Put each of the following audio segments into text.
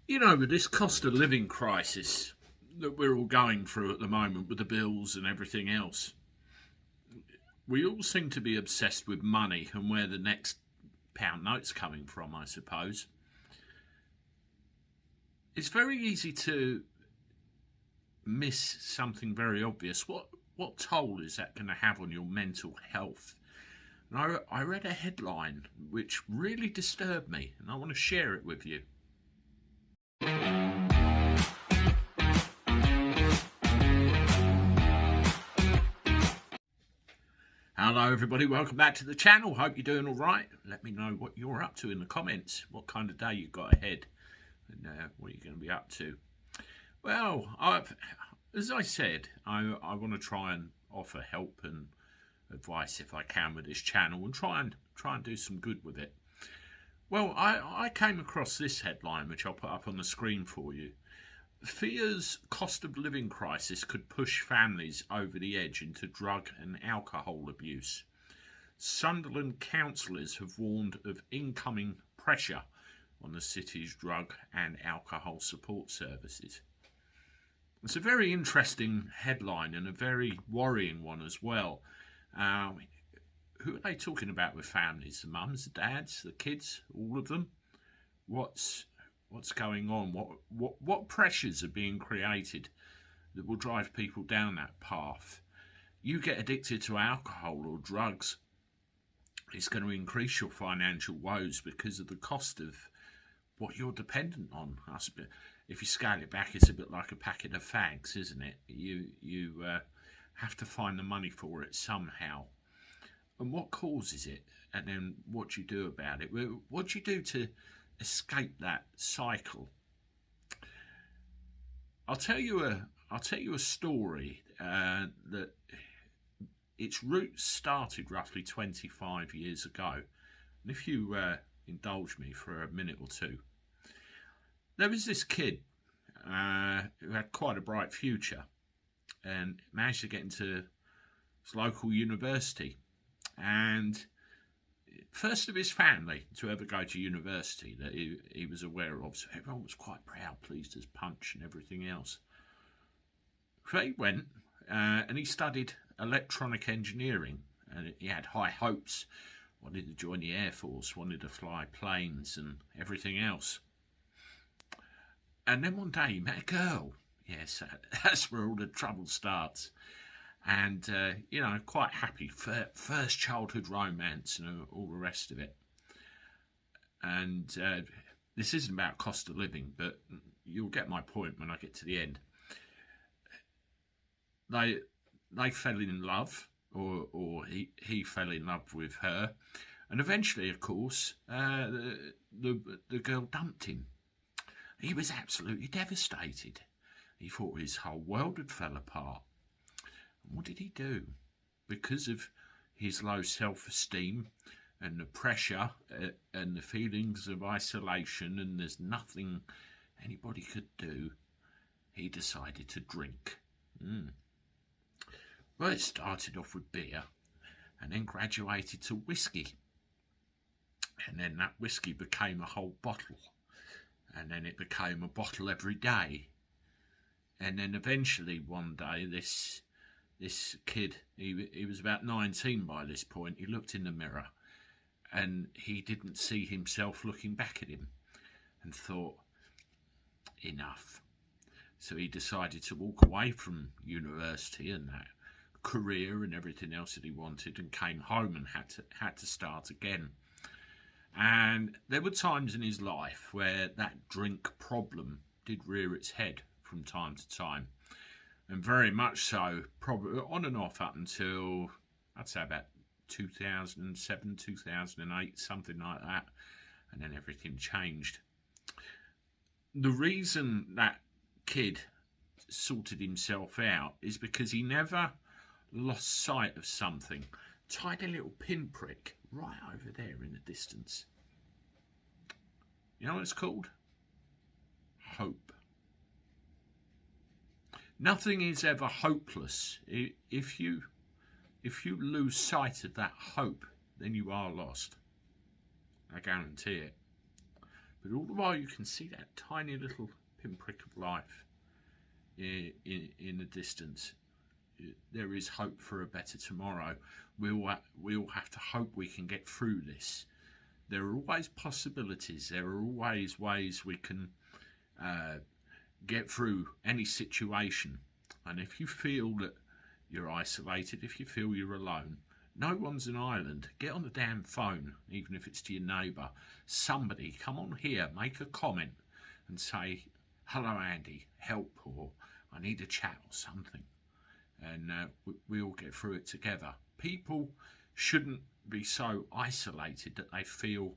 You know, with this cost of living crisis that we're all going through at the moment with the bills and everything else, we all seem to be obsessed with money and where the next pound note's coming from, I suppose. It's very easy to miss something very obvious. What toll is that going to have on your mental health? And I read a headline which really disturbed me, and I want to share it with you. Hello everybody, welcome back to the channel. Hope you're doing all right. Let me know what you're up to in the comments, what kind of day you've got ahead, and what you're going to be up to. Well, as I said, I want to try and offer help and advice if I can with this channel, and try and do some good with it. Well, I came across this headline, which I'll put up on the screen for you. Fears cost of living crisis could push families over the edge into drug and alcohol abuse. Sunderland councillors have warned of incoming pressure on the city's drug and alcohol support services. It's a very interesting headline and a very worrying one as well. Who are they talking about with families? The mums, the dads, the kids, all of them? What's going on? What pressures are being created that will drive people down that path? You get addicted to alcohol or drugs, it's going to increase your financial woes because of the cost of what you're dependent on. If you scale it back, it's a bit like a packet of fags, isn't it? You have to find the money for it somehow. And what causes it? And then what do you do about it? What do you do to escape that cycle? I'll tell you a story that its roots started roughly 25 years ago. And if you indulge me for a minute or two, there was this kid who had quite a bright future and managed to get into his local university, and first of his family to ever go to university that he was aware of. So everyone was quite proud, pleased as punch and everything else. So he went and he studied electronic engineering, and he had high hopes, wanted to join the Air Force, wanted to fly planes and everything else. And then one day he met a girl. Yes, that's where all the trouble starts. And, quite happy, first childhood romance and all the rest of it. And this isn't about cost of living, but you'll get my point when I get to the end. They fell in love, or he fell in love with her. And eventually, of course, the girl dumped him. He was absolutely devastated. He thought his whole world had fell apart. What did he do? Because of his low self-esteem and the pressure and the feelings of isolation, and there's nothing anybody could do, he decided to drink. Well, it started off with beer and then graduated to whiskey. And then that whiskey became a whole bottle. And then it became a bottle every day. And then eventually one day this kid, he was about 19 by this point, he looked in the mirror and he didn't see himself looking back at him and thought, enough. So he decided to walk away from university and that career and everything else that he wanted, and came home and had to start again. And there were times in his life where that drink problem did rear its head from time to time. And very much so, probably on and off up until, I'd say about 2007, 2008, something like that. And then everything changed. The reason that kid sorted himself out is because he never lost sight of something. Tiny little pinprick right over there in the distance. You know what it's called? Hope. Nothing is ever hopeless. If you lose sight of that hope, then you are lost. I guarantee it. But all the while you can see that tiny little pinprick of life in the distance. There is hope for a better tomorrow. We all have to hope we can get through this. There are always possibilities. There are always ways we can get through any situation. And if you feel that you're isolated, if you feel you're alone, no one's an island. Get on the damn phone, even if it's to your neighbour. Somebody, come on here, make a comment and say, hello Andy, help, or I need a chat or something. And we all get through it together. People shouldn't be so isolated that they feel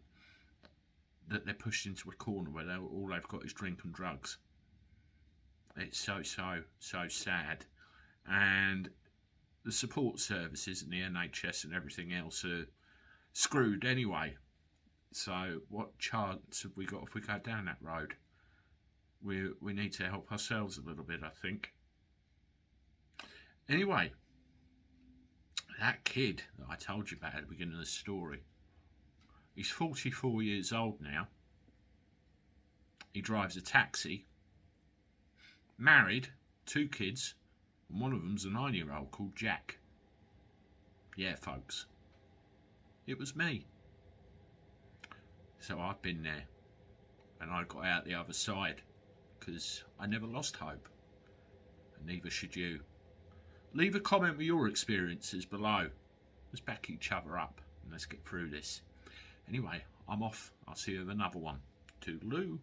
that they're pushed into a corner where all they've got is drink and drugs. It's so sad. And the support services and the NHS and everything else are screwed anyway. So what chance have we got if we go down that road? We need to help ourselves a little bit, I think. Anyway, that kid that I told you about at the beginning of the story, he's 44 years old now. He drives a taxi, married, 2 kids, and one of them's a 9-year-old called Jack. Yeah, folks, it was me. So I've been there, and I got out the other side, because I never lost hope, and neither should you. Leave a comment with your experiences below. Let's back each other up and let's get through this. Anyway, I'm off. I'll see you with another one. Toodaloo.